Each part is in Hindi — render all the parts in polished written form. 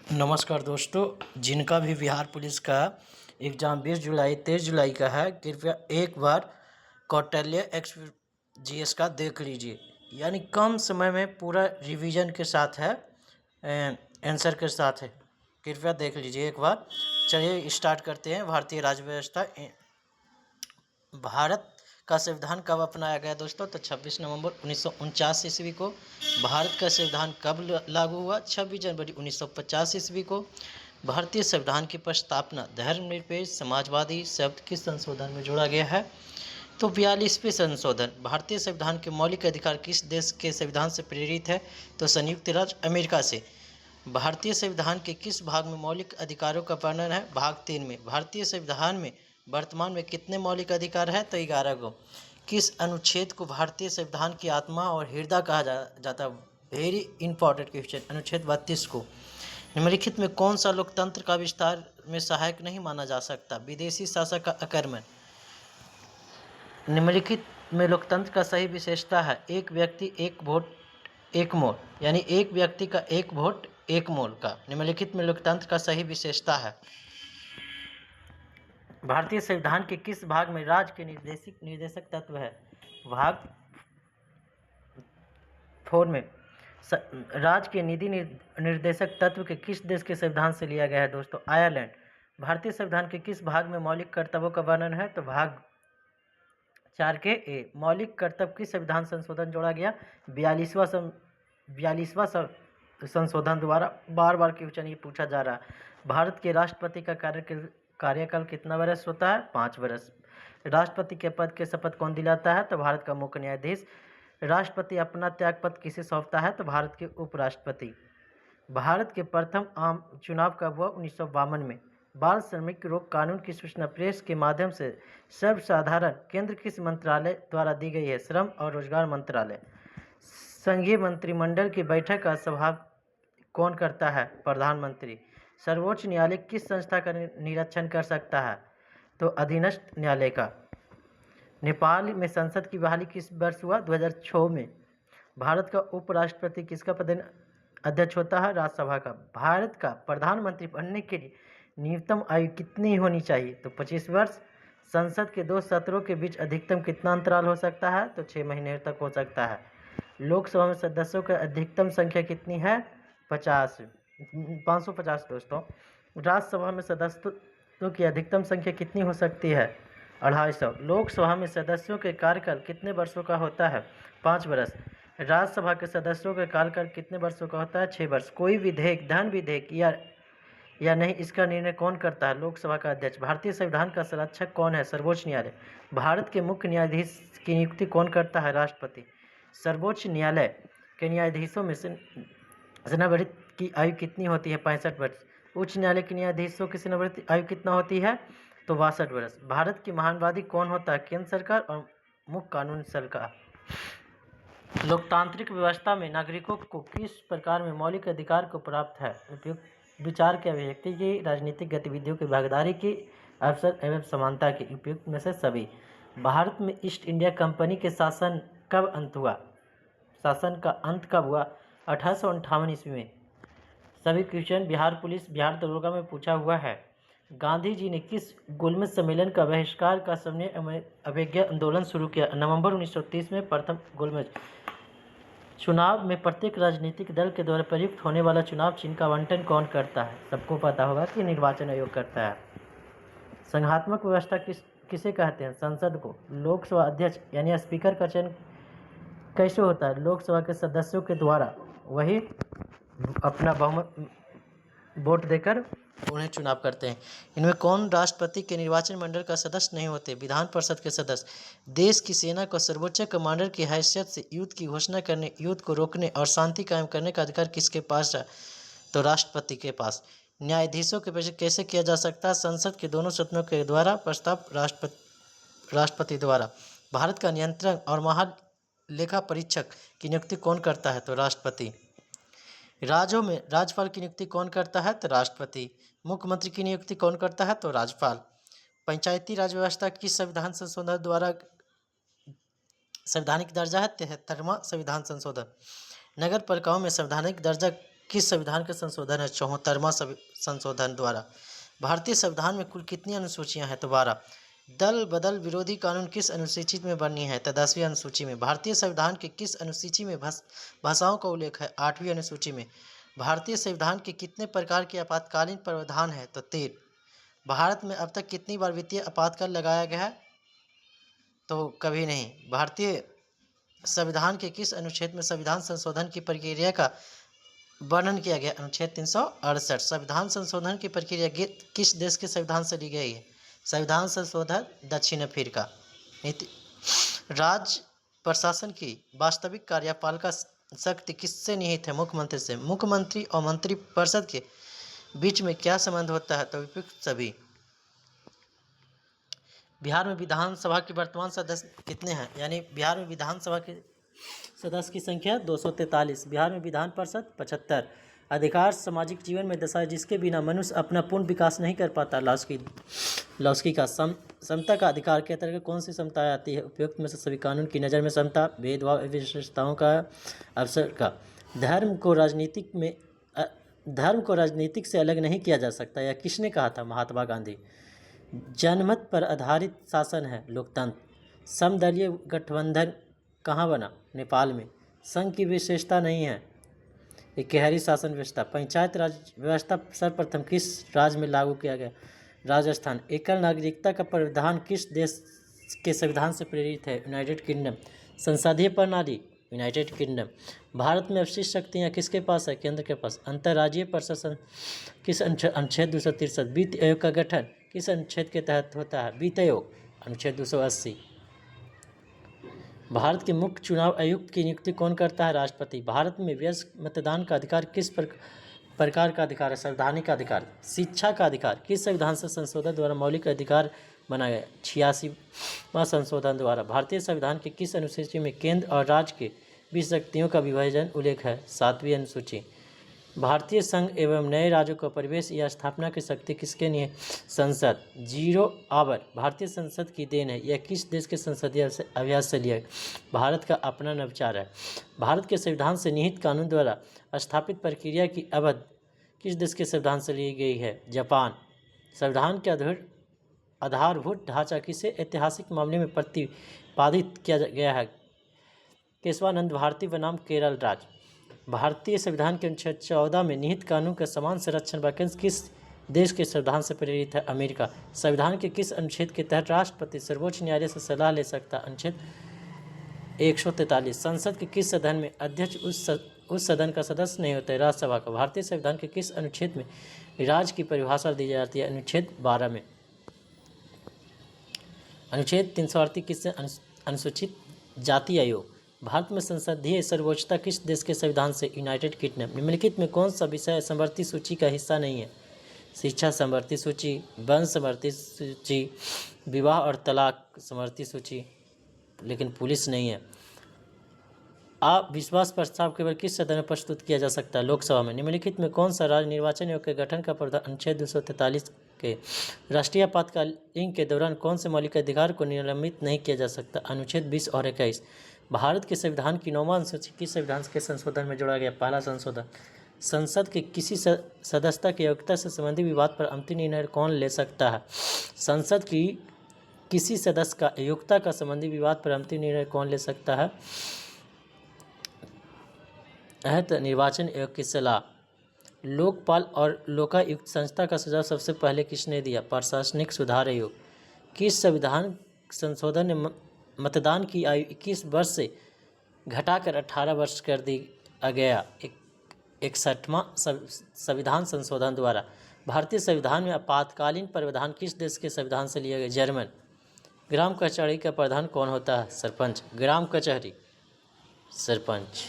नमस्कार दोस्तों, जिनका भी बिहार पुलिस का एग्ज़ाम 20 जुलाई 23 जुलाई का है, कृपया एक बार कौटिल्य एक्स जीएस का देख लीजिए। यानी कम समय में पूरा रिवीजन के साथ है, आंसर के साथ है। कृपया देख लीजिए एक बार। चलिए स्टार्ट करते हैं। भारतीय राज्य व्यवस्था। भारत का संविधान कब अपनाया गया दोस्तों? तो 26 नवंबर 1949 ईस्वी को। भारत का संविधान कब लागू हुआ? 26 जनवरी 1950 ईस्वी को। भारतीय संविधान की प्रस्तावना धर्मनिरपेक्ष समाजवादी शब्द किस संशोधन में जोड़ा गया है? तो 42वें संशोधन। भारतीय संविधान के मौलिक अधिकार किस देश के संविधान से प्रेरित है? तो संयुक्त राज्य अमेरिका से। भारतीय संविधान के किस भाग में मौलिक अधिकारों का वर्णन है? भाग 3 में। भारतीय संविधान में वर्तमान में कितने मौलिक अधिकार है? तो 11 को। किस अनुच्छेद को भारतीय संविधान की आत्मा और हृदय कहा जाता है? Very important question. अनुच्छेद 32 को। निम्नलिखित में कौन सा लोकतंत्र का विस्तार में सहायक नहीं माना जा सकता? विदेशी शासक का आक्रमण। निम्नलिखित में लोकतंत्र का सही विशेषता है? एक व्यक्ति एक वोट एक मोल, यानी एक व्यक्ति का एक वोट एक मोल का। निम्नलिखित में लोकतंत्र का सही विशेषता है? भारतीय संविधान के किस भाग में राज्य के निर्देशक तत्व है? भाग 4 में। राज्य के निधि निर्देशक तत्व के किस देश के संविधान से लिया गया है दोस्तों? आयरलैंड। भारतीय संविधान के किस भाग में मौलिक कर्तव्यों का वर्णन है? तो भाग 4 के ए। मौलिक कर्तव्य किस संविधान संशोधन जोड़ा गया? 42वां संशोधन द्वारा। बार बार क्वेश्चन ये पूछा जा रहा है। भारत के राष्ट्रपति का कार्यकाल कितना वर्ष होता है? 5 वर्ष। राष्ट्रपति के पद के शपथ कौन दिलाता है? तो भारत का मुख्य न्यायाधीश। राष्ट्रपति अपना त्यागपत्र किसे सौंपता है? तो भारत के उपराष्ट्रपति। भारत के प्रथम आम चुनाव कब हुआ? 1952 में। बाल श्रमिक रोक कानून की सूचना प्रेस के माध्यम से सर्वसाधारण केंद्र किस मंत्रालय द्वारा दी गई है? श्रम और रोजगार मंत्रालय। संघीय मंत्रिमंडल की बैठक का स्वभाव कौन करता है? प्रधानमंत्री। सर्वोच्च न्यायालय किस संस्था का निरीक्षण कर सकता है? तो अधीनस्थ न्यायालय का। नेपाल में संसद की बहाली किस वर्ष हुआ? 2006 में। भारत का उपराष्ट्रपति किसका पद अध्यक्ष होता है? राज्यसभा का। भारत का प्रधानमंत्री बनने के लिए न्यूनतम आयु कितनी होनी चाहिए? तो 25 वर्ष। संसद के 2 सत्रों के बीच अधिकतम कितना अंतराल हो सकता है? तो 6 महीने तक हो सकता है। लोकसभा में सदस्यों की अधिकतम संख्या कितनी है? 550 दोस्तों। राज्यसभा में सदस्यों की अधिकतम संख्या कितनी हो सकती है? 250। लोकसभा में सदस्यों के कार्यकाल कितने वर्षों का होता है? 5 वर्ष। राज्यसभा के सदस्यों का कार्यकाल कितने वर्षों का होता है? 6 वर्ष। कोई विधेयक धन विधेयक या नहीं, इसका निर्णय कौन करता है? लोकसभा का अध्यक्ष। भारतीय संविधान का संरक्षक कौन है? सर्वोच्च न्यायालय। भारत के मुख्य न्यायाधीश की नियुक्ति कौन करता है? राष्ट्रपति। सर्वोच्च न्यायालय के न्यायाधीशों में सेवानिवृत्त की आयु कितनी होती है? 65 वर्ष। उच्च न्यायालय के न्यायाधीशों की सेवानिवृत्ति आयु कितना होती है? तो 62 वर्ष। भारत की महानवादी कौन होता है? केंद्र सरकार और मुख्य कानून सरकार। लोकतांत्रिक व्यवस्था में नागरिकों को किस प्रकार में मौलिक अधिकार को प्राप्त है? उपयुक्त विचार की अभिव्यक्ति की, राजनीतिक गतिविधियों की भागीदारी की, अवसर एवं समानता की। उपयुक्त में से सभी। भारत में ईस्ट इंडिया कंपनी के शासन कब अंत हुआ? शासन का अंत कब हुआ? 1858 ईस्वी में। सभी क्वेश्चन बिहार पुलिस बिहार दरोगा में पूछा हुआ है। गांधी जी ने किस गोलमेज सम्मेलन का बहिष्कार का सविनय अवज्ञा आंदोलन शुरू किया? नवंबर 1930 में प्रथम गोलमेज। चुनाव में प्रत्येक राजनीतिक दल के द्वारा प्रयुक्त होने वाला चुनाव चिन्ह का आवंटन कौन करता है? सबको पता होगा कि निर्वाचन आयोग करता है। संघात्मक व्यवस्था किसे कहते हैं? संसद को। लोकसभा अध्यक्ष यानी स्पीकर का चयन कैसे होता है? लोकसभा के सदस्यों के द्वारा। वही अपना बहुमत वोट देकर उन्हें चुनाव करते हैं। इनमें कौन राष्ट्रपति के निर्वाचन मंडल का सदस्य नहीं होते? विधान परिषद के सदस्य। देश की सेना को सर्वोच्च कमांडर की हैसियत से युद्ध की घोषणा करने, युद्ध को रोकने और शांति कायम करने का अधिकार किसके पास है? तो राष्ट्रपति के पास। न्यायाधीशों के पेश कैसे किया जा सकता है? संसद के दोनों सदनों के द्वारा, प्रस्ताव राष्ट्रपति द्वारा। भारत का नियंत्रण और महालेखा परीक्षक की नियुक्ति कौन करता है? तो राष्ट्रपति। राज्यों में राज्यपाल की नियुक्ति कौन करता है? तो राष्ट्रपति। मुख्यमंत्री की नियुक्ति कौन करता है? तो राज्यपाल। पंचायती राज व्यवस्था किस संविधान संशोधन द्वारा संवैधानिक दर्जा है? 73वां संविधान संशोधन। नगर पालिकाओं में संवैधानिक दर्जा किस संविधान का संशोधन है? 74वां संशोधन द्वारा। भारतीय संविधान में कुल कितनी अनुसूचियां हैं? तो 12। दल बदल विरोधी कानून किस अनुसूची में बनी है? तो 10वीं अनुसूची में। भारतीय संविधान के किस अनुसूची में भाषाओं का उल्लेख है? 8वीं अनुसूची में। भारतीय संविधान के कितने प्रकार के आपातकालीन प्रावधान है? तो 13। भारत में अब तक कितनी बार वित्तीय आपातकाल लगाया गया है? तो कभी नहीं। भारतीय संविधान के किस अनुच्छेद में संविधान संशोधन की प्रक्रिया का वर्णन किया गया? अनुच्छेद 368। संविधान संशोधन की प्रक्रिया किस देश के संविधान से ली गई है? संविधान संशोधन दक्षिण अफ्रीका। नीति राज्य प्रशासन की वास्तविक कार्यपालिका शक्ति किससे निहित है? मुख्यमंत्री से। मुख्यमंत्री और मंत्रिपरिषद के बीच में क्या संबंध होता है? तो विपक्ष सभी। बिहार में विधानसभा के वर्तमान सदस्य कितने हैं? यानी बिहार में विधानसभा के सदस्य की संख्या 243। बिहार में विधान परिषद 75। अधिकार सामाजिक जीवन में दशा है जिसके बिना मनुष्य अपना पूर्ण विकास नहीं कर पाता। लौस्की का समता का अधिकार के अंतर्गत कौन सी समताएं आती है? उपयुक्त में से सभी। कानून की नज़र में समता, भेदभाव विशेषताओं का अवसर का। धर्म को राजनीतिक से अलग नहीं किया जा सकता, यह किसने कहा था? महात्मा गांधी। जनमत पर आधारित शासन है लोकतंत्र। समदलीय गठबंधन कहाँ बना? नेपाल में। संघ की विशेषता नहीं है, इकहरी शासन व्यवस्था। पंचायत राज व्यवस्था सर्वप्रथम किस राज्य में लागू किया गया? राजस्थान। एकल नागरिकता का प्रावधान किस देश के संविधान से प्रेरित है? United kingdom. संसदीय प्रणाली यूनाइटेड किंगडम। भारत में अवशिष्ट शक्तियाँ किसके पास है? केंद्र के पास। अंतर्राज्यीय प्रशासन किस अनुच्छेद 263। वित्त आयोग का गठन किस अनुच्छेद के तहत होता है? वित्त आयोग अनुच्छेद 280। भारत के मुख्य चुनाव आयुक्त की नियुक्ति कौन करता है? राष्ट्रपति। भारत में वयस्क मतदान का अधिकार किस प्रकार का अधिकार है? संवैधानिक अधिकार। शिक्षा का अधिकार किस संविधान से संशोधन द्वारा मौलिक अधिकार बनाया गया? 86वां संशोधन द्वारा। भारतीय संविधान के किस अनुसूची में केंद्र और राज्य के बीच शक्तियों का विभाजन उल्लेख है? 7वीं अनुसूची। भारतीय संघ एवं नए राज्यों का परिवेश या स्थापना की शक्ति किसके लिए? संसद। 0 आवर भारतीय संसद की देन है, यह किस देश के संसदीय अभ्यास से लिया? भारत का अपना नवचार है। भारत के संविधान से निहित कानून द्वारा स्थापित प्रक्रिया की अवध किस देश के संविधान से ली गई है? जापान। संविधान के आधारभूत ढांचा किसे ऐतिहासिक मामले में प्रतिपादित किया गया है? केशवानंद भारती बनाम केरल राज्य। भारतीय संविधान के अनुच्छेद 14 में निहित कानून का समान संरक्षण वाक्यांश किस देश के संविधान से प्रेरित है? अमेरिका। संविधान के किस अनुच्छेद के तहत राष्ट्रपति सर्वोच्च न्यायालय से सलाह ले सकता है? अनुच्छेद 143। संसद के किस सदन में अध्यक्ष उस सदन का सदस्य नहीं होता है? राज्यसभा का। भारतीय संविधान के किस अनुच्छेद में राज्य की परिभाषा दी जाती है? अनुच्छेद 12 में। अनुच्छेद 338 किससे अनुसूचित जाति आयोग। भारत में संसदीय सर्वोच्चता किस देश के संविधान से? United kingdom. निम्नलिखित में कौन सा विषय समवर्ती सूची का हिस्सा नहीं है? शिक्षा समवर्ती सूची, वन समवर्ती सूची, विवाह और तलाक समवर्ती सूची, लेकिन पुलिस नहीं है। अविश्वास प्रस्ताव केवल किस सदन में प्रस्तुत किया जा सकता है? लोकसभा में। निम्नलिखित में कौन सा राज्य निर्वाचन आयोग के गठन का प्रावधान अनुच्छेद 243 के राष्ट्रीय आपातकालीन के दौरान कौन से मौलिक अधिकार को निलंबित नहीं किया जा सकता? अनुच्छेद 20 और 21। भारत के संविधान की 9वां अनुसूची किस संविधान के संशोधन में जोड़ा गया? पहला संशोधन। संसद के किसी सदस्यता की योग्यता से संबंधित विवाद पर अंतिम निर्णय कौन ले सकता है? संसद की किसी सदस्य का योग्यता का संबंधी विवाद पर अंतिम निर्णय कौन ले सकता है? तो निर्वाचन आयोग की सलाह। लोकपाल और लोकायुक्त संस्था का सुझाव सबसे पहले किसने दिया? प्रशासनिक सुधार आयोग। किस संविधान संशोधन ने मतदान की आयु 21 वर्ष से घटाकर 18 वर्ष कर दिया गया? 61वां संविधान संशोधन द्वारा। भारतीय संविधान में आपातकालीन प्रावधान किस देश के संविधान से लिया गया? जर्मन। ग्राम कचहरी का प्रधान कौन होता है? सरपंच। ग्राम कचहरी सरपंच।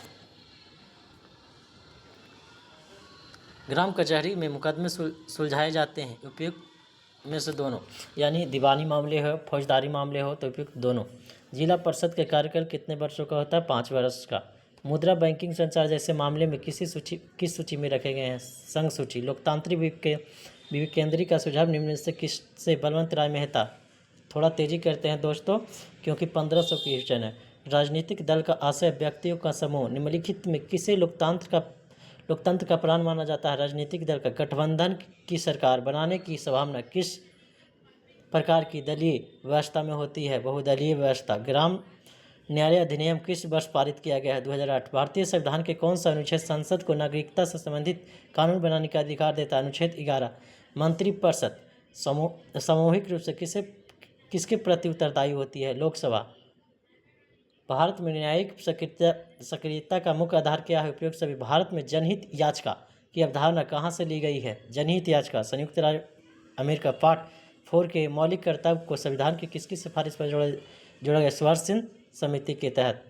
ग्राम कचहरी में मुकदमे सुलझाए जाते हैं, उपयुक्त में से दोनों, यानी दीवानी मामले हो फौजदारी मामले हो तो उपयुक्त दोनों। जिला परिषद का कार्यकाल कितने वर्षों का होता है? 5 वर्ष का। मुद्रा बैंकिंग संचार जैसे मामले में किस सूची में रखे गए हैं? संघ सूची। लोकतांत्रिक विकेंद्री का सुझाव निम्न से किससे? बलवंत राय मेहता। थोड़ा तेजी करते हैं दोस्तों क्योंकि 1500 क्वेश्चन है। राजनीतिक दल का आशय व्यक्तियों का समूह। निम्नलिखित में किसे लोकतंत्र का प्राण माना जाता है। राजनीतिक दल का गठबंधन की सरकार बनाने की संभावना किस प्रकार की दलीय व्यवस्था में होती है? बहुदलीय व्यवस्था। ग्राम न्यायालय अधिनियम किस वर्ष पारित किया गया है? 2008। भारतीय संविधान के कौन सा अनुच्छेद संसद को नागरिकता से संबंधित कानून बनाने का अधिकार देता है? अनुच्छेद 11। मंत्रिपरिषद सामूहिक रूप से किसके प्रति उत्तरदायी होती है? लोकसभा। भारत में न्यायिक सक्रियता का मुख्य आधार क्या है? उपयुक्त सभी। भारत में जनहित याचिका की अवधारणा कहाँ से ली गई है? जनहित याचिका संयुक्त राज्य अमेरिका। पार्ट 4 के मौलिक कर्तव्य को संविधान की किसकी सिफारिश पर जोड़ा गया? स्वरसिंह समिति के तहत।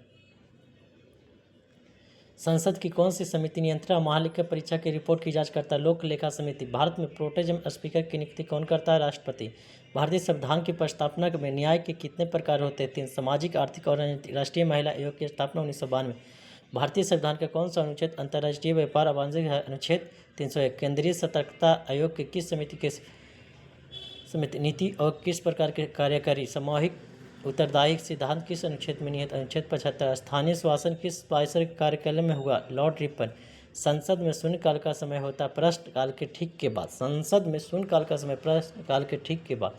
संसद की कौन सी समिति नियंत्रण और महालेखा परीक्षा की रिपोर्ट की जांच करता है? लोक लेखा समिति। भारत में प्रोटेम स्पीकर की नियुक्ति कौन करता है? राष्ट्रपति। भारतीय संविधान की प्रस्तावना में न्याय के कितने प्रकार होते हैं? 3। सामाजिक, आर्थिक और राजनीतिक। राष्ट्रीय महिला आयोग की स्थापना 1992। भारतीय संविधान का कौन सा अनुच्छेद अंतर्राष्ट्रीय व्यापार अवांछित है? अनुच्छेद 301। केंद्रीय सतर्कता आयोग की किस समिति नीति और किस प्रकार के कार्यकारी सामूहिक उत्तरदायी सिद्धांत किस अनुच्छेद में निहित? अनुच्छेद 75। स्थानीय शासन किस पारिश्रमिक कार्यकाल में हुआ? Lord Ripon. संसद में शून्यकाल का समय होता है प्रश्नकाल के ठीक के बाद। संसद में शून्यकाल का समय प्रश्नकाल के ठीक के बाद।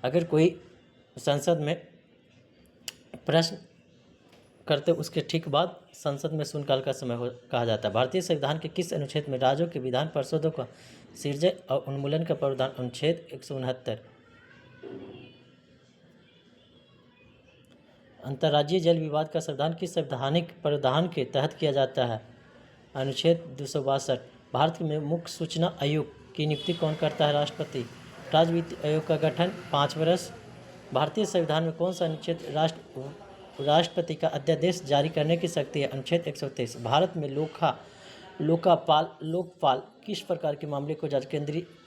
अगर कोई संसद में प्रश्न करते उसके ठीक बाद संसद में शून्यकाल का समय कहा जाता है। भारतीय संविधान के किस अनुच्छेद में राज्यों के विधान परिषदों का सृजन और उन्मूलन का प्रावधान? अनुच्छेद 169। अंतर्राज्यीय जल विवाद का समाधान किस संवैधानिक प्रावधान के तहत किया जाता है? अनुच्छेद 262। भारत में मुख्य सूचना आयुक्त की नियुक्ति कौन करता है? राष्ट्रपति। राज्य वित्त आयोग का गठन 5 वर्ष। भारतीय संविधान में कौन सा अनुच्छेद राष्ट्रपति का अध्यादेश जारी करने की शक्ति है? अनुच्छेद 123। भारत में लोकपाल किस प्रकार के मामले को जांच?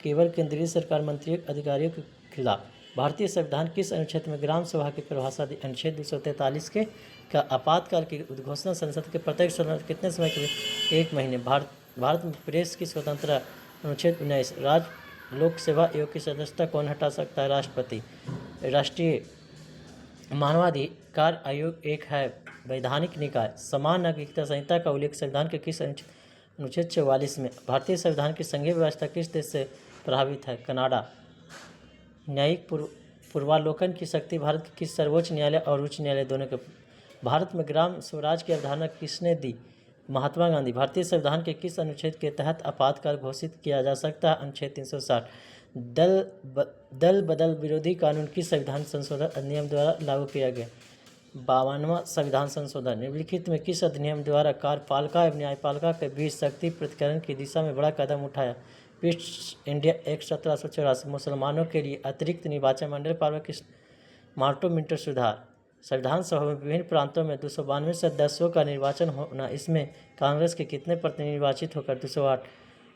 केवल केंद्रीय सरकार मंत्री अधिकारियों के खिलाफ। भारतीय संविधान किस अनुच्छेद में ग्राम सभा की परिभाषा दी? अनुच्छेद 243 के का आपातकाल की उद्घोषणा संसद के प्रत्येक सदन कितने समय के लिए? 1 महीने। भारत में प्रेस की स्वतंत्रता। अनुच्छेद 19। राज्य लोक सेवा आयोग की सदस्यता कौन हटा सकता है? राष्ट्रपति। राष्ट्रीय मानवाधिकार आयोग एक है वैधानिक निकाय। समान नागरिकता संहिता का उल्लेख संविधान के किस अनुच्छेद 44 में? भारतीय संविधान की संघीय व्यवस्था किस देश से प्रभावित है? कनाडा। न्यायिक पूर्वालोकन की शक्ति भारत के किस सर्वोच्च न्यायालय और उच्च न्यायालय दोनों के? भारत में ग्राम स्वराज की अवधारणा किसने दी? महात्मा गांधी। भारतीय संविधान के किस अनुच्छेद के तहत आपातकाल घोषित किया जा सकता है? अनुच्छेद 360। दल बदल विरोधी कानून किस संविधान संशोधन अधिनियम द्वारा लागू किया गया? 52वां संविधान संशोधन। निम्नलिखित में किस अधिनियम द्वारा कार्यपालिका एवं न्यायपालिका के बीच शक्ति प्रतिकरण की दिशा में बड़ा कदम उठाया? East India act 1784। मुसलमानों के लिए अतिरिक्त निर्वाचन मंडल पावर की मार्टो मिंटो सुधार। संविधान सभा में विभिन्न प्रांतों में 292 सदस्यों का निर्वाचन होना, इसमें कांग्रेस के कितने प्रतिनिधि निर्वाचित होकर? 208।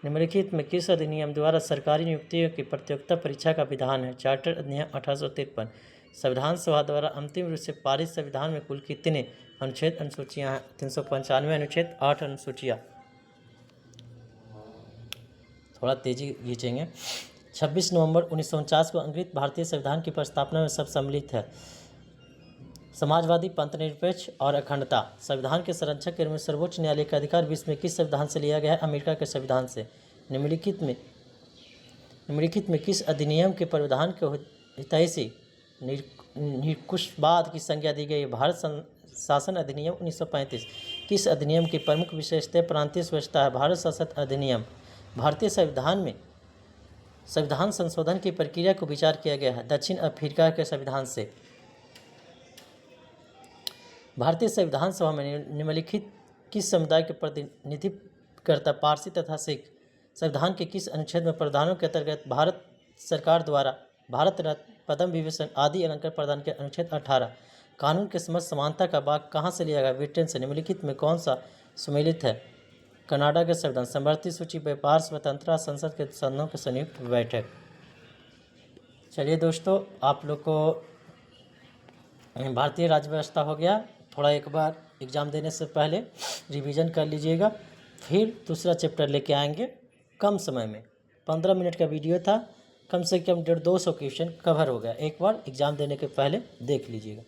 निम्नलिखित में किस अधिनियम द्वारा सरकारी नियुक्तियों की प्रतियोगिता परीक्षा का विधान है? चार्टर अधिनियम 1853। संविधान सभा द्वारा अंतिम रूप से पारित संविधान में कुल कितने अनुच्छेद अनुसूचियाँ हैं? 395 अनुच्छेद, 8 अनुसूचियाँ। थोड़ा तेजी खींचेंगे। 26 नवंबर 1949 को अंग्रेज भारतीय संविधान की प्रस्तावना में सब सम्मिलित है। समाजवादी, पंथनिरपेक्ष और अखंडता। संविधान के संरक्षक के रूप में सर्वोच्च न्यायालय का अधिकार विश्व में किस संविधान से लिया गया है? अमेरिका के संविधान से। निम्नलिखित में किस अधिनियम के प्रावधान के हितैषी निरंकुशवाद की संज्ञा दी गई है? भारत शासन अधिनियम 1935। किस अधिनियम की प्रमुख विशेषता प्रांतीय स्वच्छता है? भारत शासन अधिनियम। भारतीय संविधान में संविधान संशोधन की प्रक्रिया को विचार किया गया है दक्षिण अफ्रीका के संविधान से। भारतीय संविधान सभा में निम्नलिखित किस समुदाय के प्रतिनिधित्व करता? पारसी तथा सिख। संविधान के किस अनुच्छेद में प्रावधानों के अंतर्गत भारत सरकार द्वारा भारत रत्न, पद्म विभूषण आदि अलंकार प्रदान के? अनुच्छेद 18। कानून के समस्त समानता का भाग कहाँ से लिया गया? ब्रिटेन से। निम्नलिखित में कौन सा सम्मिलित है? कनाडा के संविधान। समवर्ती सूची, व्यापार स्वतंत्रता, संसद के सदनों की संयुक्त बैठक। चलिए दोस्तों, आप लोग को भारतीय राज्य व्यवस्था हो गया। थोड़ा एक बार एग्ज़ाम देने से पहले रिवीजन कर लीजिएगा, फिर दूसरा चैप्टर लेके आएंगे कम समय में। 15 मिनट का वीडियो था, कम से कम 150-200 क्वेश्चन कवर हो गया। एक बार एग्ज़ाम देने के पहले देख लीजिएगा।